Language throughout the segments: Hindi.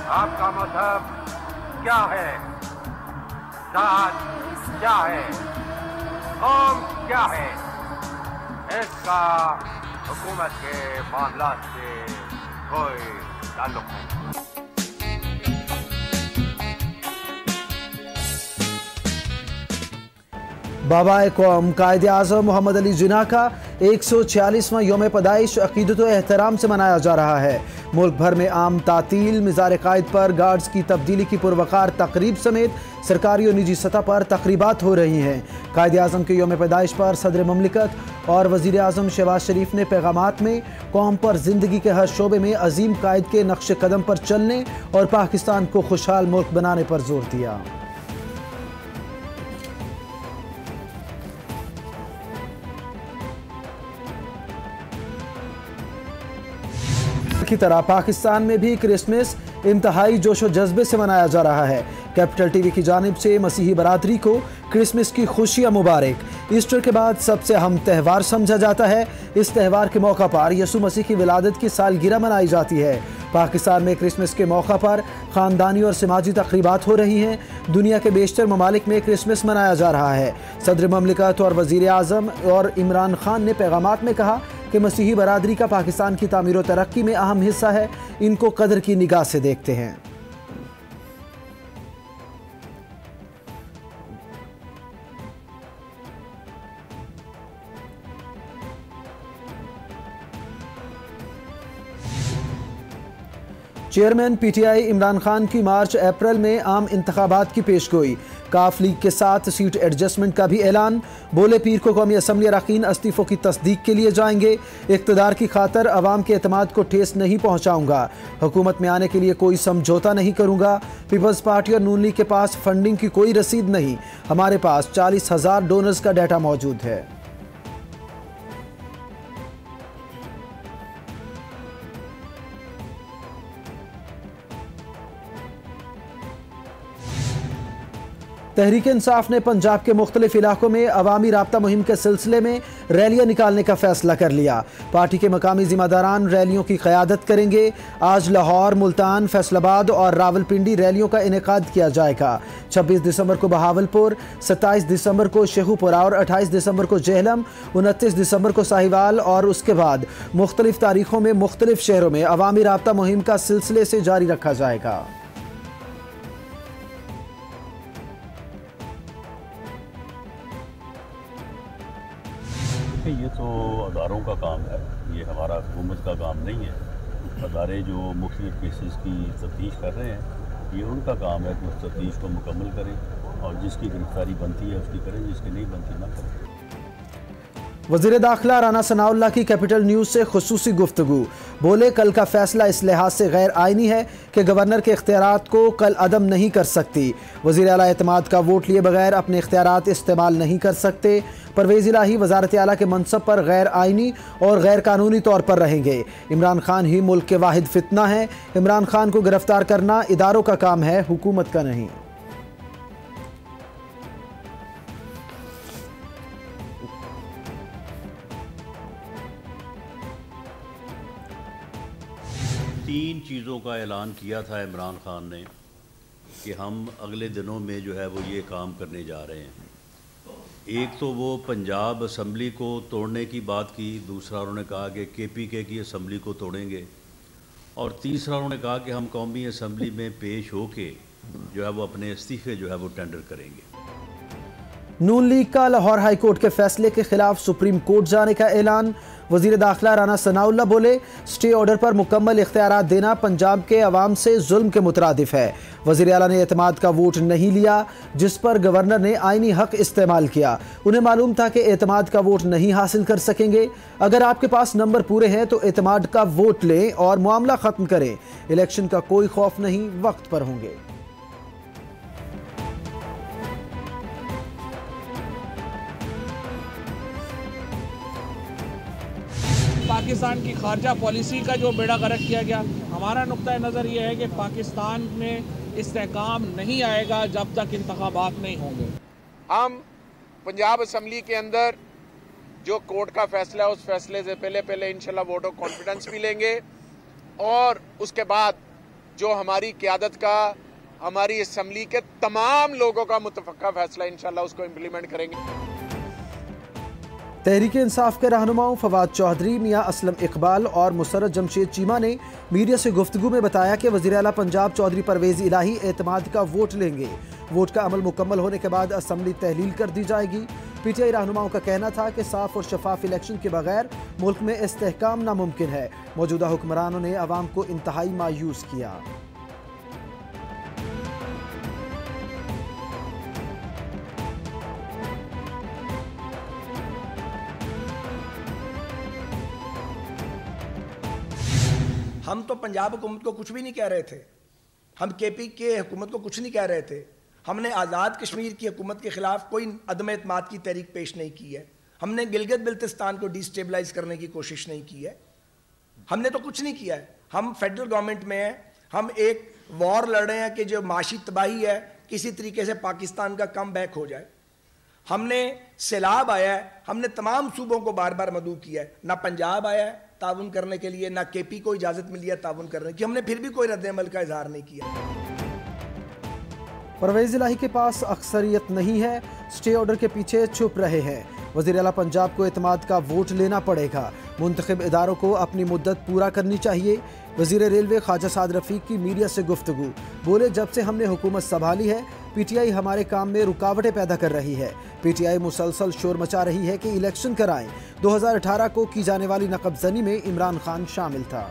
आपका मजहब क्या है, जात क्या है, कौम क्या है, इसका हुकूमत के मामलात से कोई ताल्लुक नहीं। बाबाए कौम कायदे आज़म मोहम्मद अली जिन्ना का 146वां योम पैदाइश अक़ीदत व एहतराम से मनाया जा रहा है। मुल्क भर में आम तातील, मिज़ार क़ायद पर गार्ड्स की तब्दीली की पुरवकार तकरीब समेत सरकारी और निजी सतह पर तकरीबात हो रही हैं। कायदे आज़म के योम पैदाइश पर सदर ममलिकत और वज़ीर आज़म शहबाज शरीफ ने पैगामात में कौम पर ज़िंदगी के हर शोबे में अजीम कायद के नक्श कदम पर चलने और पाकिस्तान को खुशहाल मुल्क बनाने पर जोर दिया। की तरह पाकिस्तान में भी क्रिसमस इंतहाई जोशो जज्बे से मनाया जा रहा है। कैपिटल टीवी की जानिब से मसीही बरादरी को क्रिसमस की खुशियां मुबारक। ईस्टर के बाद सबसे अहम त्यौहार समझा जाता है। इस त्यौहार के मौका पर यसु मसीह की विलादत की सालगिरह मनाई जाती है। पाकिस्तान में क्रिसमस के मौका पर ख़ानदानी और समाजी तकरीबात हो रही हैं। दुनिया के बेशतर ममालिक में क्रिसमस मनाया जा रहा है। सदर ममलिकत और वज़ीर आज़म और इमरान खान ने पैगामात में कहा कि मसीही बरादरी का पाकिस्तान की तामीर और तरक्की में अहम हिस्सा है। इनको कदर की निगाह से देखते हैं। चेयरमैन पीटीआई इमरान खान की मार्च अप्रैल में आम इंतखाबात की पेशगोई। काफ लीग के साथ सीट एडजस्टमेंट का भी ऐलान। बोले पीर को कौमी असम्बली अरकान इस्तीफों की तस्दीक के लिए जाएंगे। इक़्तिदार की खातर अवाम के एतमाद को ठेस नहीं पहुँचाऊँगा। हुकूमत में आने के लिए कोई समझौता नहीं करूँगा। पीपल्स पार्टी और नून लीग के पास फंडिंग की कोई रसीद नहीं। हमारे पास 40,000 डोनर्स का डाटा मौजूद है। तहरीक इंसाफ ने पंजाब के मुख्तलिफ इलाकों में अवामी राब्ता मुहिम के सिलसिले में रैलियां निकालने का फैसला कर लिया। पार्टी के मकामी जिम्मेदारान रैलियों की क़यादत करेंगे। आज लाहौर, मुल्तान, फैसलाबाद और रावलपिंडी रैलियों का इनेकाद किया जाएगा। 26 दिसंबर को बहावलपुर, 27 दिसंबर को शेखुपुरा और 28 दिसंबर को जेहलम, 29 दिसंबर को साहिवाल और उसके बाद मुख्तलिफ तारीखों में मुख्तलिफ शहरों में अवामी राब्ता मुहिम का सिलसिले से जारी रखा जाएगा। ये तो अदारों का काम है, ये हमारा हुकूमत का काम नहीं है। अदारे जो मुख्तलिफ केसेस की तफ्तीश कर रहे हैं, ये उनका काम है कि उस तफ्तीश को मुकम्मल करें और जिसकी गिरफ्तारी बनती है उसकी करें, जिसकी नहीं बनती ना करें। वज़ीर दाखिला राना सनाउल्लाह की कैपिटल न्यूज़ से खुसूसी गुफ्तगू। बोले कल का फैसला इस लिहाज से गैर आइनी है कि गवर्नर के इख्तियारात को कल अदम नहीं कर सकती। वज़ीर आला एतमाद का वोट लिए बगैर अपने इख्तियारात इस्तेमाल नहीं कर सकते। परवेज़ इलाही वज़ारत आला के मनसब पर गैर आइनी और गैर कानूनी तौर पर रहेंगे। इमरान खान ही मुल्क के वाहिद फितना है। इमरान खान को गिरफ्तार करना इदारों का काम है, हुकूमत का नहीं। तीन चीज़ों का ऐलान किया था इमरान खान ने कि हम अगले दिनों में जो है वो ये काम करने जा रहे हैं। एक तो वो पंजाब असम्बली को तोड़ने की बात की, दूसरा उन्होंने कहा कि केपीके की असम्बली को तोड़ेंगे, और तीसरा उन्होंने कहा कि हम कौमी असम्बली में पेश होके जो है वो अपने इस्तीफे जो है वो टेंडर करेंगे। नून लीग का लाहौर हाई कोर्ट के फैसले के खिलाफ सुप्रीम कोर्ट जाने का ऐलान। वज़ीर दाखिला राना सनाउल्लाह बोले स्टे ऑर्डर पर मुकम्मल इख्तियारात देना पंजाब के अवाम से जुल्म के मुतरादिफ है। वज़ीर आला ने एतमाद का वोट नहीं लिया जिस पर गवर्नर ने आइनी हक इस्तेमाल किया। उन्हें मालूम था कि एतमाद का वोट नहीं हासिल कर सकेंगे। अगर आपके पास नंबर पूरे हैं तो एतमाद का वोट लें और मामला ख़त्म करें। इलेक्शन का कोई खौफ नहीं, वक्त पर होंगे। पाकिस्तान की खारजा पॉलिसी का जो बेड़ा गर्क किया गया, हमारा नुक्ता नज़र ये है कि पाकिस्तान में इस्तेहकाम नहीं आएगा जब तक इंतखाबात नहीं होंगे। हम पंजाब असम्बली के अंदर जो कोर्ट का फैसला है उस फैसले से पहले इंशाल्लाह वोट ऑफ कॉन्फिडेंस भी लेंगे और उसके बाद जो हमारी क़यादत का, हमारी असम्बली के तमाम लोगों का मुतफ़क्का फैसला इंशाअल्लाह उसको इम्प्लीमेंट करेंगे। तहरीक इंसाफ के रहनुमाओं फवाद चौधरी, मियां असलम इकबाल और मुसर्रत जमशेद चीमा ने मीडिया से गुफ्तगू में बताया कि वज़ीर आला पंजाब चौधरी परवेज़ इलाही एतमाद का वोट लेंगे। वोट का अमल मुकम्मल होने के बाद असम्बली तहलील कर दी जाएगी। पीटीआई रहनुमाओं का कहना था कि साफ और शफाफ इलेक्शन के बगैर मुल्क में इस्तेहकाम नामुमकिन है। मौजूदा हुक्मरानों ने अवाम को इंतहाई मायूस किया। हम तो पंजाब हुकूमत को कुछ भी नहीं कह रहे थे, हम केपी के हुकूमत को कुछ नहीं कह रहे थे। हमने आज़ाद कश्मीर की हुकूमत के ख़िलाफ़ कोई अदम एतमाद की तहरीक पेश नहीं की है। हमने गिलगित बिल्तिस्तान को डिस्टेबलाइज करने की कोशिश नहीं की है। हमने तो कुछ नहीं किया है। हम फेडरल गवर्नमेंट में हैं, हम एक वॉर लड़ रहे हैं कि जो माशी तबाही है किसी तरीके से पाकिस्तान का कम बैक हो जाए। हमने सैलाब आया है, हमने तमाम सूबों को बार बार मदऊ किया है, ना पंजाब आया है ताउन करने के लिए, ना केपी को इजाजत मिली है ताउन करने की। हमने फिर भी कोई रद्द-ए-अमल का इजहार नहीं किया। परवेज़ इलाही के पास अक्सरियत नहीं है, स्टे ऑर्डर के पीछे छुप रहे हैं। वज़ीर आला पंजाब को एतमाद का वोट लेना पड़ेगा। मुंतखब इदारों को अपनी मुद्दत पूरा करनी चाहिए। वज़ीर रेलवे ख्वाजा साद रफ़ीक की मीडिया से गुफ्तगू, बोले जब से हमने हुकूमत संभाली है पीटीआई हमारे काम में रुकावटें पैदा कर रही है। पीटीआई मुसलसल शोर मचा रही है कि इलेक्शन कराएं। 2018 को की जाने वाली नकबजनी में इमरान खान शामिल था।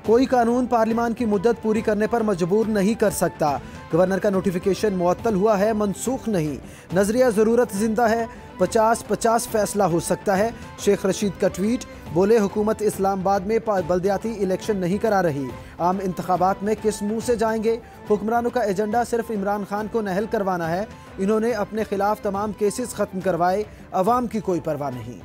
कोई कानून पार्लियामान की मुद्दत पूरी करने पर मजबूर नहीं कर सकता। गवर्नर का नोटिफिकेशन मुअत्तल हुआ है, मनसूख नहीं। नजरिया ज़रूरत जिंदा है, 50-50 फैसला हो सकता है। शेख रशीद का ट्वीट, बोले हुकूमत इस्लामाबाद में बल्दियाती इलेक्शन नहीं करा रही, आम इंतखाबात में किस मुंह से जाएंगे। हुक्मरानों का एजेंडा सिर्फ इमरान खान को नहल करवाना है। इन्होंने अपने खिलाफ तमाम केसेस ख़त्म करवाए, अवाम की कोई परवाह नहीं।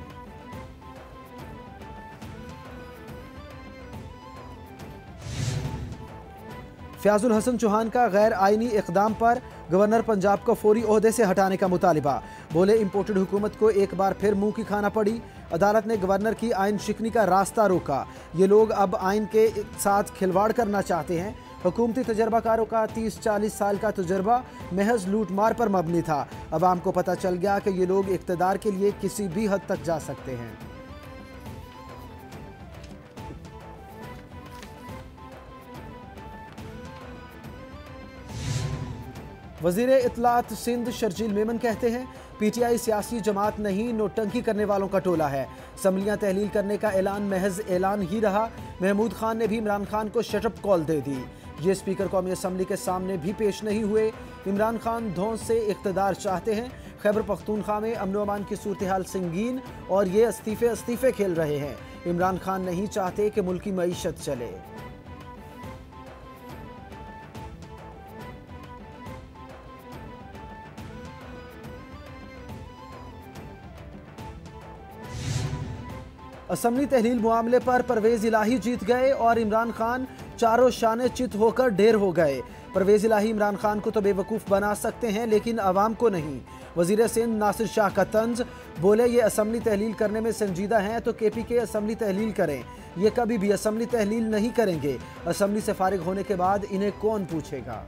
फ़याज़ुल हसन चौहान का गैर आइनी इक़दाम पर गवर्नर पंजाब को फौरी ओहदे से हटाने का मुतालिबा, बोले इम्पोर्टेड हुकूमत को एक बार फिर मुंह की खाना पड़ी। अदालत ने गवर्नर की आइन शिकनी का रास्ता रोका। ये लोग अब आइन के साथ खिलवाड़ करना चाहते हैं। हुकूमती तजर्बाकारों का 30-40 साल का तजर्बा महज लूट मार पर मबनी था। अवाम को पता चल गया कि ये लोग इक़्तिदार के लिए किसी भी हद तक जा सकते हैं। वज़ीर इत्तलात सिंध शर्जील मेमन कहते हैं पीटीआई सियासी जमात नहीं, नोटंकी करने वालों का टोला है। असम्बलियाँ तहलील करने का ऐलान महज ऐलान ही रहा। महमूद खान ने भी इमरान खान को शटअप कॉल दे दी। ये स्पीकर कौमी असम्बली के सामने भी पेश नहीं हुए। इमरान खान धौंस से इक़्तिदार चाहते हैं। खैबर पख्तूनख्वा में अमन व अमान की सूरत हाल संगीन और ये इस्तीफ़े खेल रहे हैं। इमरान खान नहीं चाहते कि मुल्क की मईशत चले। असम्बली तहलील मामले पर परवेज़ इलाही जीत गए और इमरान खान चारों शाने चित होकर ढेर हो गए। परवेज़ इलाही इमरान खान को तो बेवकूफ़ बना सकते हैं लेकिन अवाम को नहीं। वज़ीर सिंध नासिर शाह का तंज, बोले ये असम्बली तहलील करने में संजीदा हैं तो केपी के असम्बली तहलील करें। ये कभी भी असम्बली तहलील नहीं करेंगे। असम्बली से फारिग होने के बाद इन्हें कौन पूछेगा।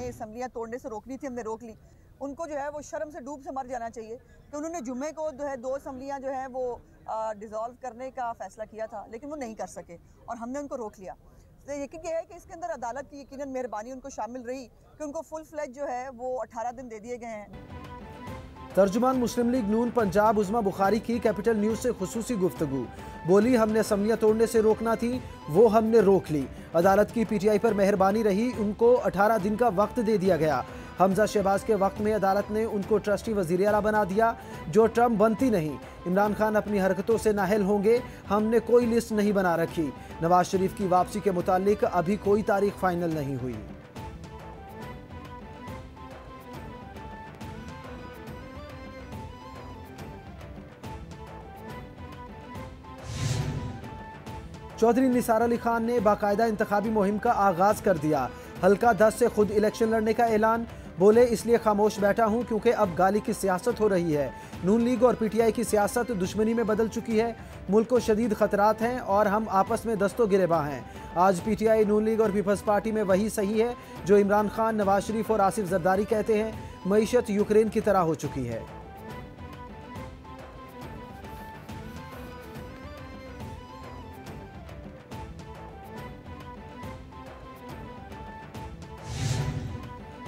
असम्बलियाँ तोड़ने से रोकनी थी, हमने रोक ली। उनको जो है वो शर्म से डूब से मर जाना चाहिए कि उन्होंने जुम्मे को जो है 2 असम्बलियाँ जो है वो डिज़ोल्व करने का फ़ैसला किया था लेकिन वो नहीं कर सके और हमने उनको रोक लिया। तो यकीन है कि इसके अंदर अदालत की यकीनन मेहरबानी उनको शामिल रही कि उनको फुल फ्लेज जो है वो 18 दिन दे दिए गए हैं। तर्जुमान मुस्लिम लीग नून पंजाब उज़मा बुखारी की कैपिटल न्यूज़ से खुसूसी गुफ्तगू, बोली हमने असम्बलियाँ तोड़ने से रोकना थी, वो हमने रोक ली। अदालत की पीटीआई पर मेहरबानी रही, उनको 18 दिन का वक्त दे दिया गया। हमजा शहबाज के वक्त में अदालत ने उनको ट्रस्टी वज़ीर आला बना दिया, जो ट्रम्प बनती नहीं। इमरान खान अपनी हरकतों से नाहल होंगे, हमने कोई लिस्ट नहीं बना रखी। नवाज शरीफ की वापसी के मुतालिक अभी कोई तारीख फाइनल नहीं हुई। चौधरी निसार अली खान ने बाकायदा इंतखाबी मुहिम का आगाज कर दिया। हल्का 10 से खुद इलेक्शन लड़ने का ऐलान। बोले, इसलिए खामोश बैठा हूं क्योंकि अब गाली की सियासत हो रही है। नून लीग और पीटीआई की सियासत दुश्मनी में बदल चुकी है। मुल्क को शदीद खतरात हैं और हम आपस में दस्तों गिरेबां हैं। आज पीटीआई, नून लीग और पीपल्स पार्टी में वही सही है जो इमरान खान, नवाज शरीफ और आसिफ जरदारी कहते हैं। मईशत यूक्रेन की तरह हो चुकी है।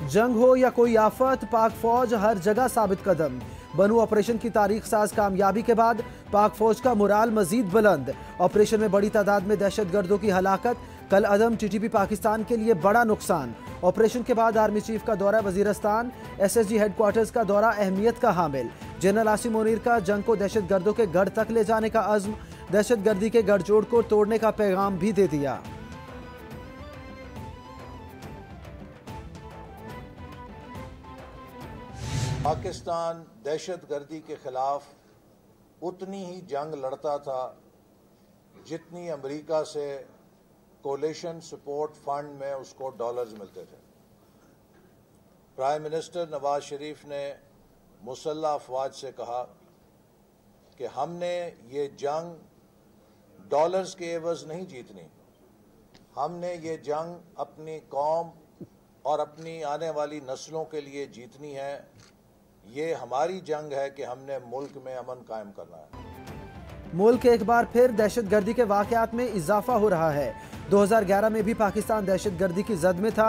जंग हो या कोई आफत, पाक फौज हर जगह साबित कदम। बनू ऑपरेशन की तारीख साज कामयाबी के बाद पाक फौज का मुराल मजीद बुलंद। ऑपरेशन में बड़ी तादाद में दहशतगर्दों की हलाकत। कल अदम टीटीपी पाकिस्तान के लिए बड़ा नुकसान। ऑपरेशन के बाद आर्मी चीफ का दौरा वजीरस्तान। एसएसजी हेडक्वार्टर्स का दौरा अहमियत का हामिल। जनरल आसिम मुनीर का जंग को दहशतगर्दों के गढ़ तक ले जाने का अज़्म। दहशतगर्दी के गठजोड़ को तोड़ने का पैगाम भी दे दिया। पाकिस्तान दहशतगर्दी के खिलाफ उतनी ही जंग लड़ता था जितनी अमेरिका से कोलिशन सपोर्ट फंड में उसको डॉलर्स मिलते थे। प्राइम मिनिस्टर नवाज शरीफ ने मुसल्लह अफवाज से कहा कि हमने ये जंग डॉलर्स के एवज नहीं जीतनी, हमने ये जंग अपनी कौम और अपनी आने वाली नस्लों के लिए जीतनी है। ये हमारी जंग है कि हमने मुल्क में अमन कायम करना है। मुल्क एक बार फिर दहशतगर्दी के वाकयात में इजाफा हो रहा है। 2011 में भी पाकिस्तान दहशतगर्दी की जद में था,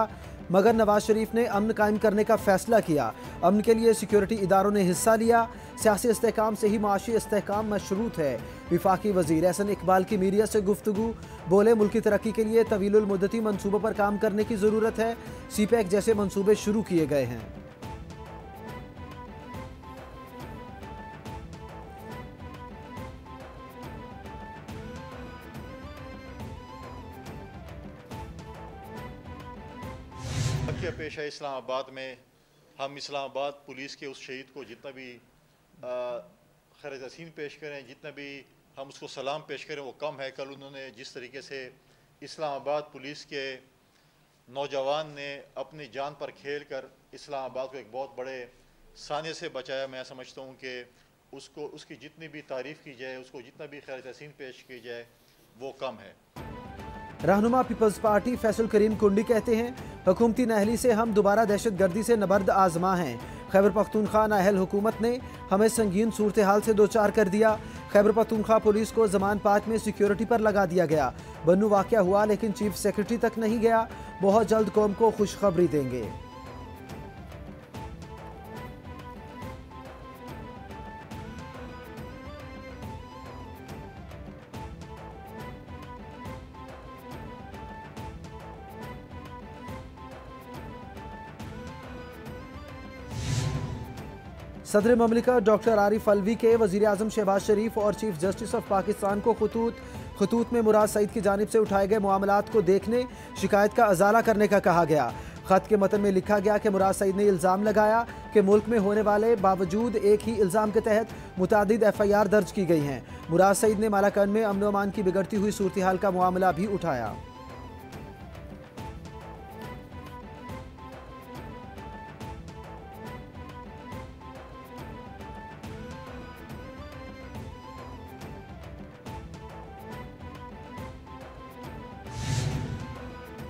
मगर नवाज शरीफ ने अमन कायम करने का फैसला किया। अमन के लिए सिक्योरिटी इदारों ने हिस्सा लिया। सियासी इस्तेहकाम से ही माशी इस्तेहकाम मशरूत है। विफाकी वजीर एहसन इकबाल की मीडिया से गुफ्तगू। बोले, मुल्क की तरक्की के लिए तवीलुल मुद्दती मंसूबों पर काम करने की ज़रूरत है। सीपैक जैसे मंसूबे शुरू किए गए हैं। पेश है इस्लामाबाद में हम इस्लामाबाद पुलिस के उस शहीद को जितना भी खैर तहसीन पेश करें, जितना भी हम उसको सलाम पेश करें वो कम है। कल उन्होंने जिस तरीके से इस्लामाबाद पुलिस के नौजवान ने अपनी जान पर खेल कर इस्लामाबाद को एक बहुत बड़े साने से बचाया, मैं समझता हूँ कि उसकी जितनी भी तारीफ़ की जाए, उसको जितना भी खैर तहसीन पेश की जाए वो कम है। रहनुमा पीपल्स पार्टी फैसल करीम कुंडी कहते हैं, हुकूमती नहली से हम दोबारा दहशतगर्दी से नबर्द आजमा हैं। खैबर पख्तूनख्वा नाअहल हुकूमत ने हमें संगीन सूरत हाल से दो चार कर दिया। खैबर पख्तूनख्वा पुलिस को जमान पार्क में सिक्योरिटी पर लगा दिया गया। बनू वाक़या हुआ लेकिन चीफ सेक्रेटरी तक नहीं गया। बहुत जल्द कौम को खुशखबरी देंगे। सदर ममलिकत डॉक्टर आरिफ अलवी के वज़ीर आज़म शहबाज शरीफ और चीफ जस्टिस ऑफ पाकिस्तान को खतूत में मुराद सईद की जानिब से उठाए गए मामलात को देखने, शिकायत का अजाला करने का कहा गया। खत के मतन में लिखा गया कि मुराद सईद ने इल्ज़ाम लगाया कि मुल्क में होने वाले बावजूद एक ही इल्ज़ाम के तहत मुतादिद FIR दर्ज की गई हैं। मुराद सईद ने मालाकन में अमन व अमान की बिगड़ती हुई सूरत हाल का मामला भी उठाया।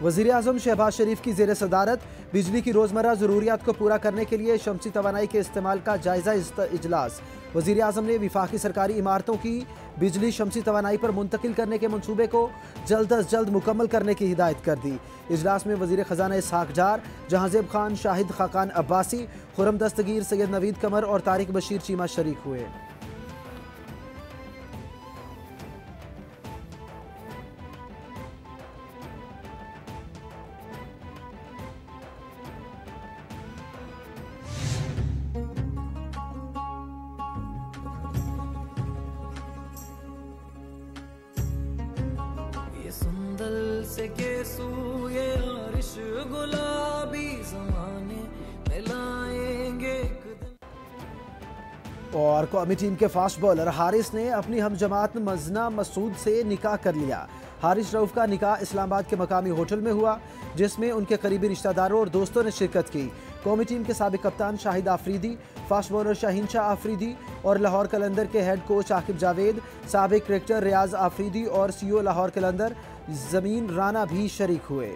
वज़ीर आज़म शहबाज शरीफ की ज़ेर सदारत बिजली की रोज़मर्रा ज़रूरियात को पूरा करने के लिए शमसी तवानाई के इस्तेमाल का जायज़ा इजलास। वज़ीर आज़म ने विफाकी सरकारी इमारतों की बिजली शमसी तवानाई पर मुंतकिल करने के मनसूबे को जल्द अज जल्द मुकम्मल करने की हिदायत कर दी। इजलास में वज़ीर ख़जाना इसहाक डार, जहांज़ेब खान, शाहिद खाकान अब्बासी, खुरम दस्तगीर, सैयद नवीद कमर और तारिक बशीर चीमा शरीक हुए। से के सूये आरिश गुलाबी ज़माने में लाएंगे एक दिन। और कौमी टीम के फास्ट बॉलर हारिस ने अपनी हमजमात मजना मसूद से निकाह कर लिया। हारिस रऊफ का निकाह इस्लामाबाद के मकामी होटल में हुआ, जिसमें उनके करीबी रिश्तेदारों और दोस्तों ने शिरकत की। कौमी टीम के साबिक कप्तान शाहिद आफरीदी, फास्ट बॉलर शाहीन शाह आफरीदी और लाहौर कलंदर के हेड कोच आकिब जावेद, साबिक क्रिकेटर रियाज आफरीदी और सीईओ लाहौर कलंदर जमीन राना भी शरीक हुए।